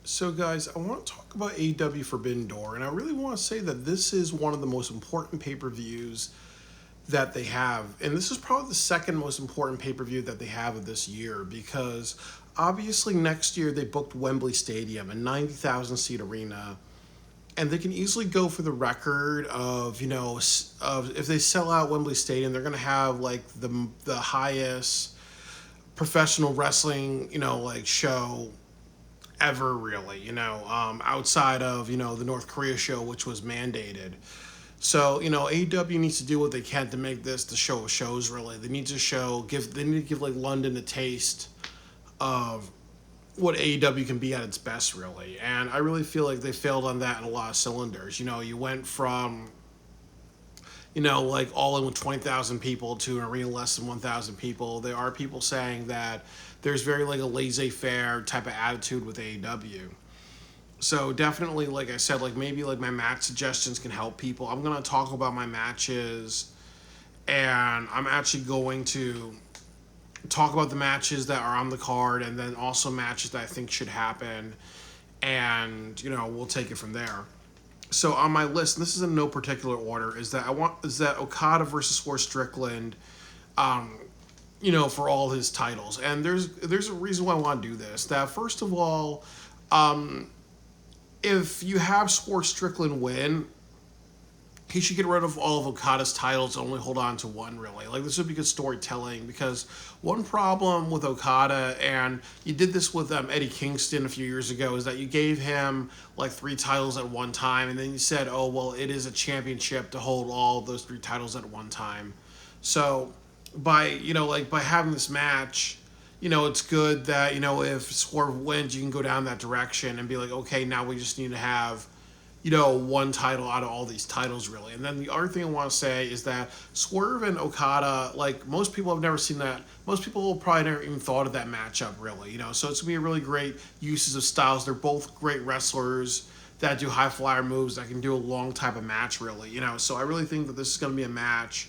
So, guys, I want to talk about AEW Forbidden Door, and I really want to say that this is one of the most important pay per views that they have. And this is probably the second most important pay per view that they have of this year because obviously next year they booked Wembley Stadium, a 90,000 seat arena. And they can easily go for the record of, of if they sell out Wembley Stadium, they're going to have like the highest professional wrestling, like show ever really, outside of, the North Korea show, which was mandated. So, AEW needs to do what they can to make this the show of shows really. They need to give like London a taste of what AEW can be at its best really. And I really feel like they failed on that in a lot of cylinders. You went from like all in with 20,000 people to an arena less than 1,000 people. There are people saying that there's very like a laissez-faire type of attitude with AEW. So definitely, like I said, like maybe like my match suggestions can help people. I'm gonna talk about my matches, and I'm actually going to talk about the matches that are on the card, and then also matches that I think should happen, and we'll take it from there. So on my list, and this is in no particular order, is that Okada versus Swerve Strickland, for all his titles, and there's a reason why I want to do this. That first of all, if you have Swerve Strickland win, he should get rid of all of Okada's titles and only hold on to one, really. Like, this would be good storytelling, because one problem with Okada, and you did this with Eddie Kingston a few years ago, is that you gave him, like, three titles at one time, and then you said, oh, well, it is a championship to hold all of those three titles at one time. So, by having this match, it's good that, if Swerve wins, you can go down that direction and be like, okay, now we just need to have one title out of all these titles, really. And then the other thing I want to say is that Swerve and Okada, like, most people have never seen that. Most people will probably never even thought of that matchup, really. So it's going to be a really great uses of styles. They're both great wrestlers that do high flyer moves that can do a long type of match, really. So I really think that this is going to be a match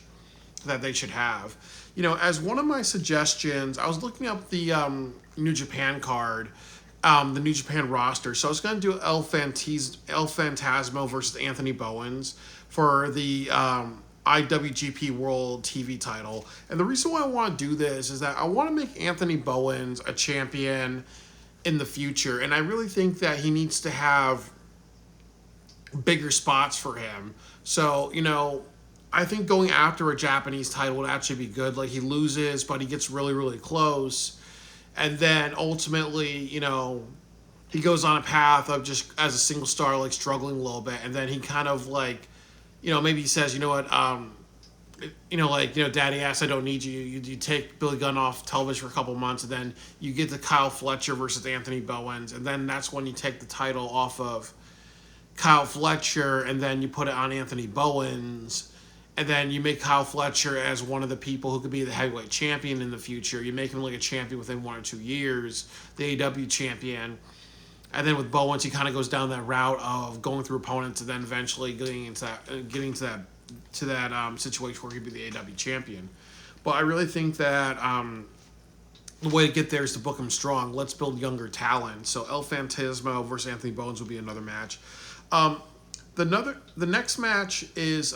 that they should have. As one of my suggestions, I was looking up the New Japan card, the New Japan roster. So I was going to do El Phantasmo versus Anthony Bowens for the IWGP World TV title. And the reason why I want to do this is that I want to make Anthony Bowens a champion in the future. And I really think that he needs to have bigger spots for him. So, I think going after a Japanese title would actually be good. Like, he loses, but he gets really, really close. And then ultimately, he goes on a path of just as a single star, like struggling a little bit. And then he kind of like, maybe he says, daddy ass, I don't need you. You take Billy Gunn off television for a couple months, and then you get to Kyle Fletcher versus Anthony Bowens. And then that's when you take the title off of Kyle Fletcher, and then you put it on Anthony Bowens. And then you make Kyle Fletcher as one of the people who could be the heavyweight champion in the future. You make him like a champion within 1 or 2 years, the AEW champion. And then with Bowens, he kind of goes down that route of going through opponents and then eventually getting to that situation where he'd be the AEW champion. But I really think that the way to get there is to book him strong. Let's build younger talent. So El Phantasmo versus Anthony Bowens would be another match. The next match is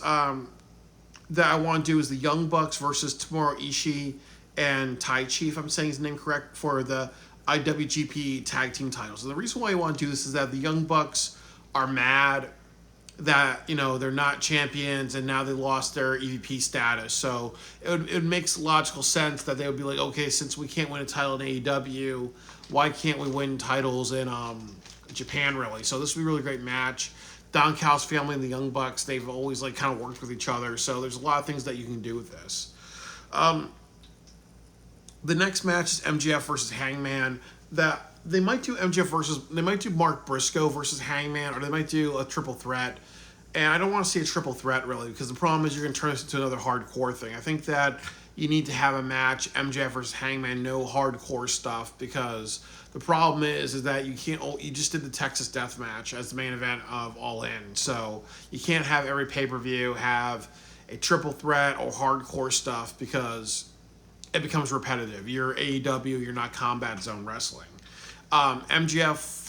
that I want to do is the Young Bucks versus Tomohiro Ishii and Tai Chi, if I'm saying his name correct, for the IWGP Tag Team titles. And the reason why I want to do this is that the Young Bucks are mad that, they're not champions and now they lost their EVP status. So it makes logical sense that they would be like, okay, since we can't win a title in AEW, why can't we win titles in Japan, really? So this would be a really great match. Don Callis family and the Young Bucks, they've always like kind of worked with each other. So there's a lot of things that you can do with this. The next match is MJF versus Hangman. That they might do they might do Mark Briscoe versus Hangman, or they might do a triple threat. And I don't want to see a triple threat really, because the problem is you're going to turn this into another hardcore thing. I think that you need to have a match, MJF versus Hangman, no hardcore stuff, because the problem is that you just did the Texas Death Match as the main event of All In. So you can't have every pay-per-view have a triple threat or hardcore stuff, because it becomes repetitive. You're AEW, you're not Combat Zone Wrestling. MJF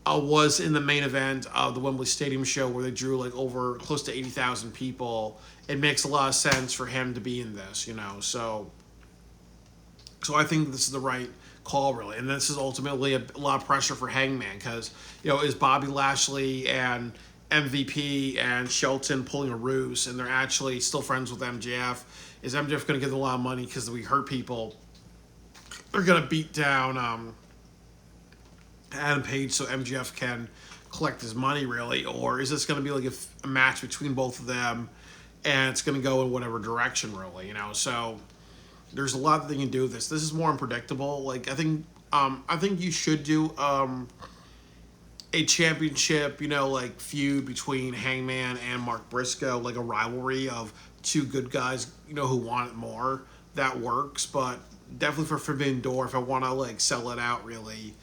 was in the main event of the Wembley Stadium show where they drew like over close to 80,000 people. It makes a lot of sense for him to be in this, So I think this is the right call, really. And this is ultimately a lot of pressure for Hangman because, is Bobby Lashley and MVP and Shelton pulling a ruse and they're actually still friends with MJF? Is MJF going to give them a lot of money because we hurt people? They're going to beat down Adam Page so MJF can collect his money, really? Or is this going to be like a match between both of them and it's going to go in whatever direction, really? So there's a lot that they can do with this. This is more unpredictable. Like I think you should do a championship, like feud between Hangman and Mark Briscoe, like a rivalry of two good guys, who want it more. That works, but definitely for Forbidden Door, if I want to like sell it out really,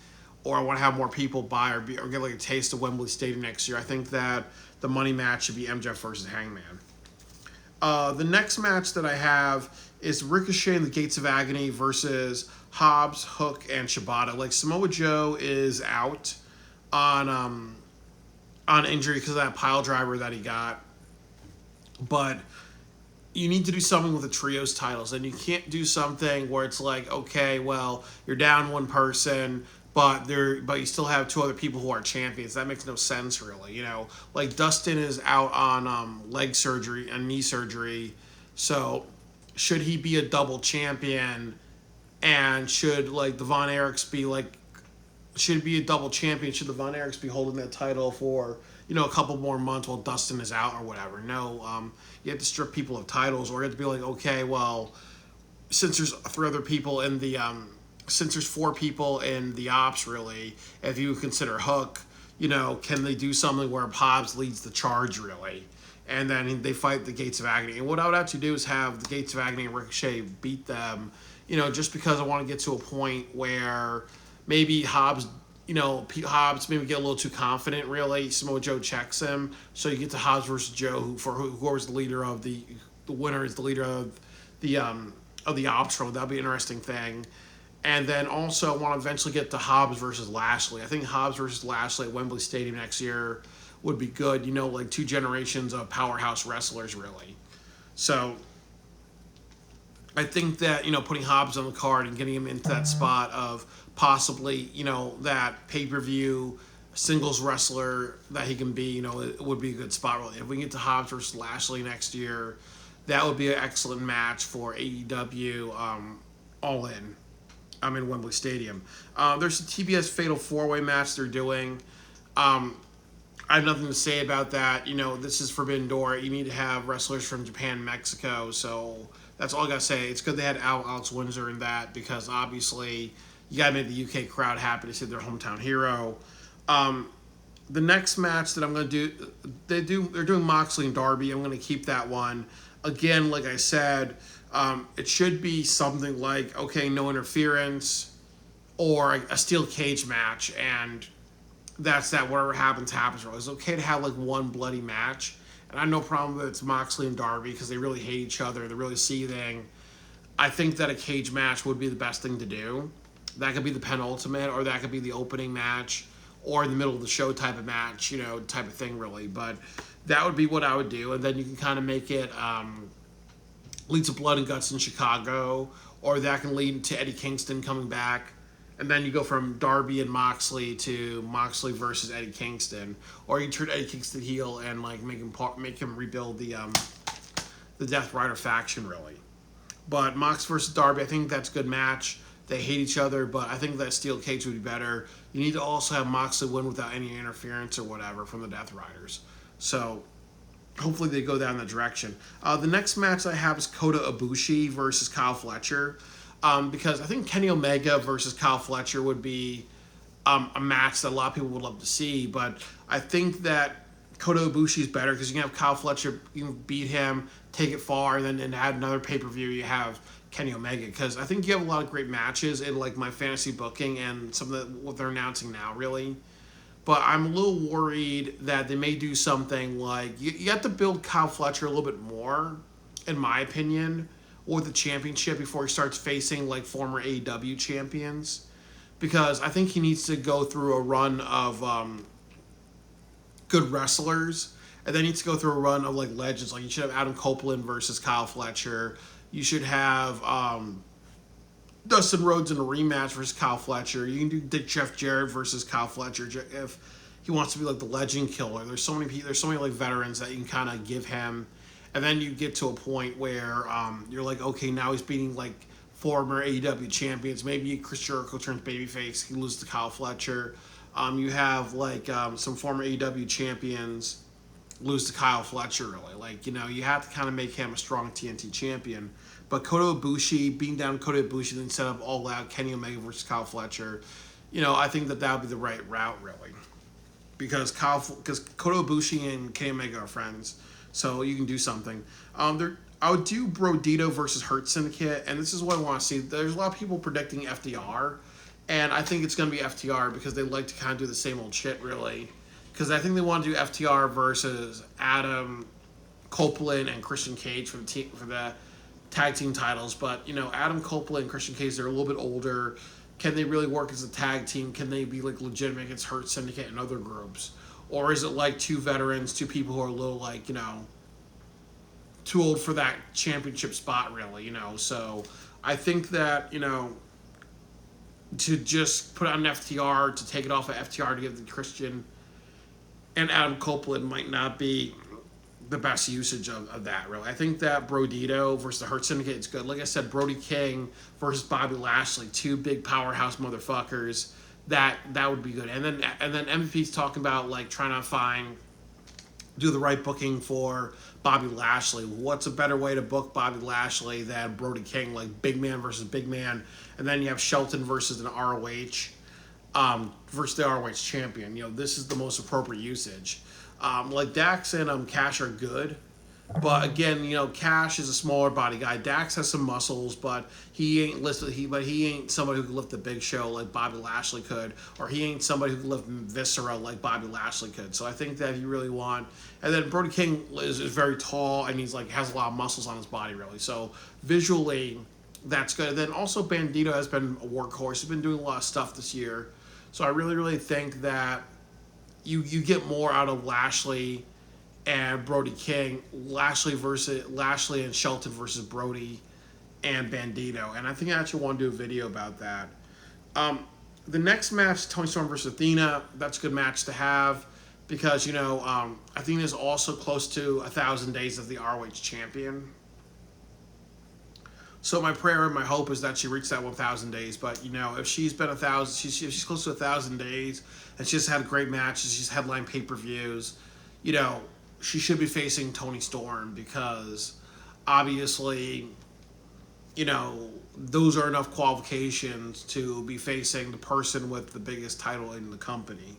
or I want to have more people buy or get like a taste of Wembley Stadium next year, I think that the money match should be MJF versus Hangman. The next match that I have is Ricochet and the Gates of Agony versus Hobbs, Hook, and Shibata. Like Samoa Joe is out on injury because of that pile driver that he got, but you need to do something with the trios titles, and you can't do something where it's like, okay, well, you're down one person, but you still have two other people who are champions. That makes no sense, really. Like Dustin is out on leg surgery and knee surgery, so should he be a double champion? And should like the Von Erichs be like, should it be a double champion? Should the Von Erichs be holding that title for a couple more months while Dustin is out or whatever? No, you have to strip people of titles, or you have to be like, okay, well, since there's three other people in the since there's four people in the ops, really, if you consider Hook, can they do something where Hobbs leads the charge, really? And then they fight the Gates of Agony. And what I would actually do is have the Gates of Agony and Ricochet beat them, just because I want to get to a point where maybe Hobbs maybe get a little too confident, really. Samoa Joe checks him. So you get to Hobbs versus Joe, whoever's the leader of the winner is the leader of the ops road. That'll be an interesting thing. And then also want to eventually get to Hobbs versus Lashley. I think Hobbs versus Lashley at Wembley Stadium next year would be good. Like two generations of powerhouse wrestlers, really. So I think that, putting Hobbs on the card and getting him into that spot of possibly, that pay-per-view singles wrestler that he can be, it would be a good spot, really. If we can get to Hobbs versus Lashley next year, that would be an excellent match for AEW All In. I'm in Wembley Stadium. There's a TBS Fatal 4-Way match they're doing. I have nothing to say about that. This is Forbidden Door. You need to have wrestlers from Japan and Mexico, so that's all I got to say. It's good they had Alex Windsor in that because obviously you got to make the UK crowd happy to see their hometown hero. The next match that I'm going to do, they're doing Moxley and Darby. I'm going to keep that one. Again, like I said, it should be something like, okay, no interference or a steel cage match, and that's that. Whatever happens, happens. It's okay to have like one bloody match, and I have no problem that it's Moxley and Darby because they really hate each other. They're really seething. I think that a cage match would be the best thing to do. That could be the penultimate, or that could be the opening match, or in the middle of the show type of match, type of thing, really. But that would be what I would do, and then you can kind of make it lead to Blood and Guts in Chicago, or that can lead to Eddie Kingston coming back, and then you go from Darby and Moxley to Moxley versus Eddie Kingston, or you turn Eddie Kingston heel and like make him rebuild the Death Rider faction, really. But Mox versus Darby, I think that's a good match. They hate each other, but I think that steel cage would be better. You need to also have Moxley win without any interference or whatever from the Death Riders. So hopefully they go down that direction. The next match I have is Kota Ibushi versus Kyle Fletcher, because I think Kenny Omega versus Kyle Fletcher would be a match that a lot of people would love to see, but I think that Kota Ibushi is better because you can have Kyle Fletcher, you can beat him, take it far, and then add another pay-per-view, you have Kenny Omega, because I think you have a lot of great matches in like my fantasy booking and some of what they're announcing now, really. But I'm a little worried that they may do something like you have to build Kyle Fletcher a little bit more, in my opinion, with the championship before he starts facing like former AEW champions. because I think he needs to go through a run of good wrestlers, and then he needs to go through a run of like legends. Like you should have Adam Copeland versus Kyle Fletcher. You should have Dustin Rhodes in a rematch versus Kyle Fletcher. You can do Dick Jeff Jarrett versus Kyle Fletcher if he wants to be like the legend killer. There's so many like veterans that you can kind of give him, and then you get to a point where you're like, okay, now he's beating like former AEW champions. Maybe Chris Jericho turns babyface. He loses to Kyle Fletcher. You have like some former AEW champions lose to Kyle Fletcher. Really, like you have to kind of make him a strong TNT champion. But Kota Ibushi, beating down Kota Ibushi, then set up all out Kenny Omega versus Kyle Fletcher. I think that would be the right route, really, because Kota Ibushi and Kenny Omega are friends, so you can do something. I would do Brodito versus Hurt Syndicate, and this is what I want to see. There's a lot of people predicting FDR, and I think it's going to be FTR because they like to kind of do the same old shit, really. Because I think they want to do FTR versus Adam Copeland and Christian Cage for the tag team titles, but Adam Copeland and Christian Cage, they're a little bit older. Can they really work as a tag team? Can they be like legitimate against Hurt Syndicate and other groups, or is it like two veterans, two people who are a little like too old for that championship spot, really? So I think that to just put on FTR, to take it off of FTR to give the Christian and Adam Copeland might not be the best usage of that, really. I think that Brodito versus the Hurt Syndicate is good. Like I said, Brody King versus Bobby Lashley, two big powerhouse motherfuckers. That would be good. And then MVP's talking about like trying to do the right booking for Bobby Lashley. What's a better way to book Bobby Lashley than Brody King, like big man versus big man, and then you have Shelton versus an ROH versus the ROH champion. This is the most appropriate usage. Like Dax and Cash are good, but again, Cash is a smaller body guy. Dax has some muscles, but he ain't somebody who can lift the Big Show like Bobby Lashley could, or he ain't somebody who can lift Viscera like Bobby Lashley could. So I think that you really want, and then Brody King is very tall and he's like has a lot of muscles on his body, really. So visually, that's good. And then also Bandito has been a workhorse. He's been doing a lot of stuff this year, so I really think that you get more out of Lashley and Brody King, Lashley and Shelton versus Brody and Bandito, and I think I actually want to do a video about that. The next match, Toni Storm versus Athena, that's a good match to have because Athena is also close to 1,000 days as the ROH champion. So my prayer and my hope is that she reaches that 1,000 days. But if she's been 1,000, if she's close to 1,000 days, and she's had great matches, she's headlined pay-per-views, she should be facing Toni Storm because obviously, those are enough qualifications to be facing the person with the biggest title in the company,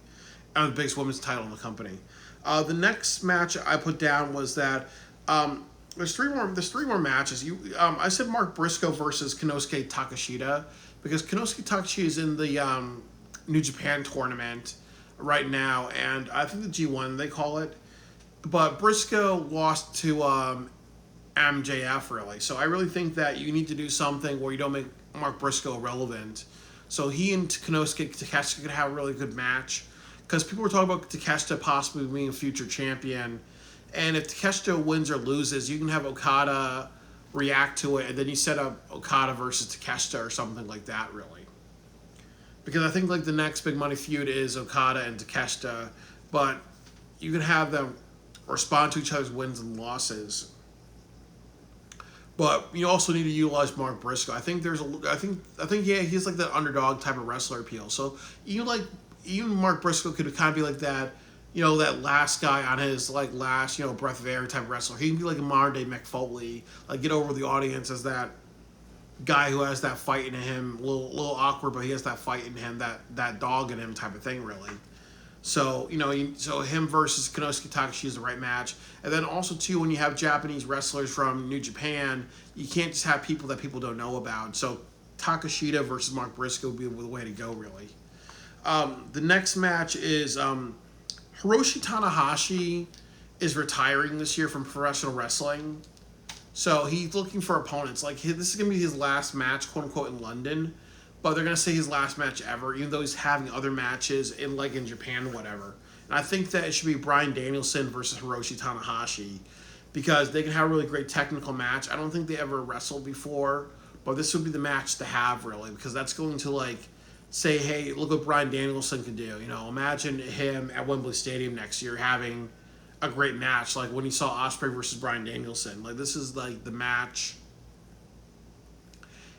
the biggest women's title in the company. The next match I put down was that. There's three more matches. I said Mark Briscoe versus Konosuke Takeshita because Konosuke Takeshita is in the New Japan tournament right now, and I think the G1 they call it. But Briscoe lost to MJF, really. So I really think that you need to do something where you don't make Mark Briscoe relevant. So he and Konosuke Takeshita could have a really good match because people were talking about Takeshita possibly being a future champion. And if Takeshita wins or loses, you can have Okada react to it, and then you set up Okada versus Takeshita or something like that, really. Because I think like the next big money feud is Okada and Takeshita, but you can have them respond to each other's wins and losses. But you also need to utilize Mark Briscoe. I think he's like that underdog type of wrestler appeal. So even Mark Briscoe could kind of be like that. That last guy on his last breath of air type wrestler. He can be like a modern day Mick Foley, get over the audience as that guy who has that fight in him, a little awkward, but he has that fight in him, that dog in him type of thing, really. So so him versus Konosuke Takeshita is the right match. And then also too, when you have Japanese wrestlers from New Japan, you can't just have people that people don't know about. So Takeshita versus Mark Briscoe would be the way to go, really. The next match is. Hiroshi Tanahashi is retiring this year from professional wrestling. So he's looking for opponents. This is going to be his last match, quote unquote, in London. but they're gonna say his last match ever, even though he's having other matches in Japan, whatever. And I think that it should be Bryan Danielson versus Hiroshi Tanahashi, because they can have a really great technical match. I don't think they ever wrestled before, but this would be the match to have, really, because that's going to say, hey, look what Bryan Danielson can do. Imagine him at Wembley Stadium next year having a great match, like when you saw Ospreay versus Bryan Danielson. This is the match,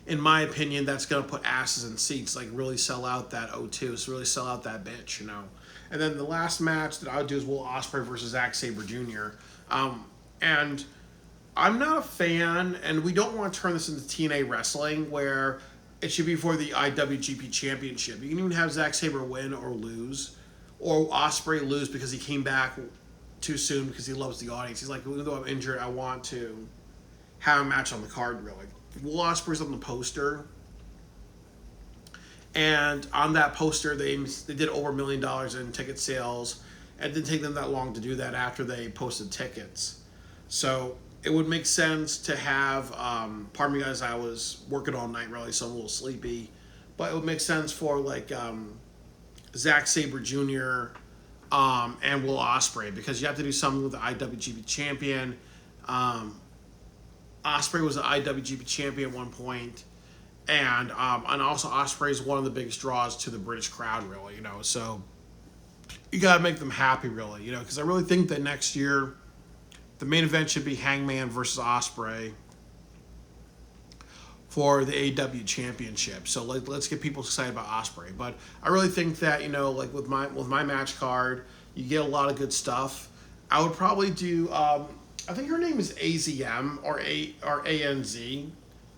in my opinion, that's gonna put asses in seats, really sell out that O2, so really sell out that bitch. And then the last match that I would do is Will Ospreay versus Zack Sabre Jr. And I'm not a fan, and we don't want to turn this into TNA wrestling where it should be for the IWGP Championship. You can even have Zack Sabre win or lose, or Ospreay lose because he came back too soon because he loves the audience. He's like, even though I'm injured, I want to have a match on the card, really. Will Ospreay's on the poster, and on that poster they did over $1 million in ticket sales, and it didn't take them that long to do that after they posted tickets. So it would make sense to have, pardon me guys, I was working all night really, so I'm a little sleepy, but it would make sense for Zack Sabre Jr. And Will Ospreay, because you have to do something with the IWGP champion. Ospreay was an IWGP champion at one point, and also Ospreay is one of the biggest draws to the British crowd, really. So you gotta make them happy, really. Because I really think that next year the main event should be Hangman versus Ospreay for the AEW championship. So let's get people excited about Ospreay. But I really think that with my match card, you get a lot of good stuff. I would probably do. I think her name is AZM or ANZ,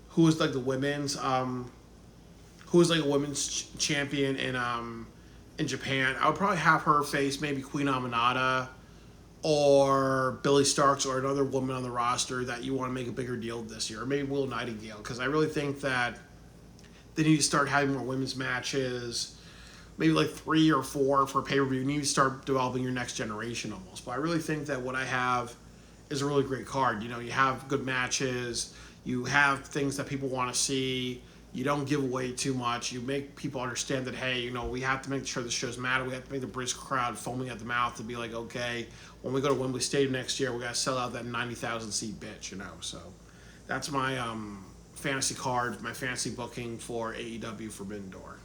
who is the women's who is a women's champion in Japan. I would probably have her face maybe Queen Aminata or Billy Starks or another woman on the roster that you want to make a bigger deal this year, or maybe Will Nightingale, because I really think that they need to start having more women's matches, maybe 3 or 4 for pay-per-view. You need to start developing your next generation almost. But I really think that what I have is a really great card. You have good matches, you have things that people want to see, you don't give away too much, you make people understand that, hey, we have to make sure the shows matter, we have to make the British crowd foaming at the mouth to be like, okay, when we go to Wembley Stadium next year, we got to sell out that 90,000 seat bitch, So that's my fantasy card, my fantasy booking for AEW Forbidden Door.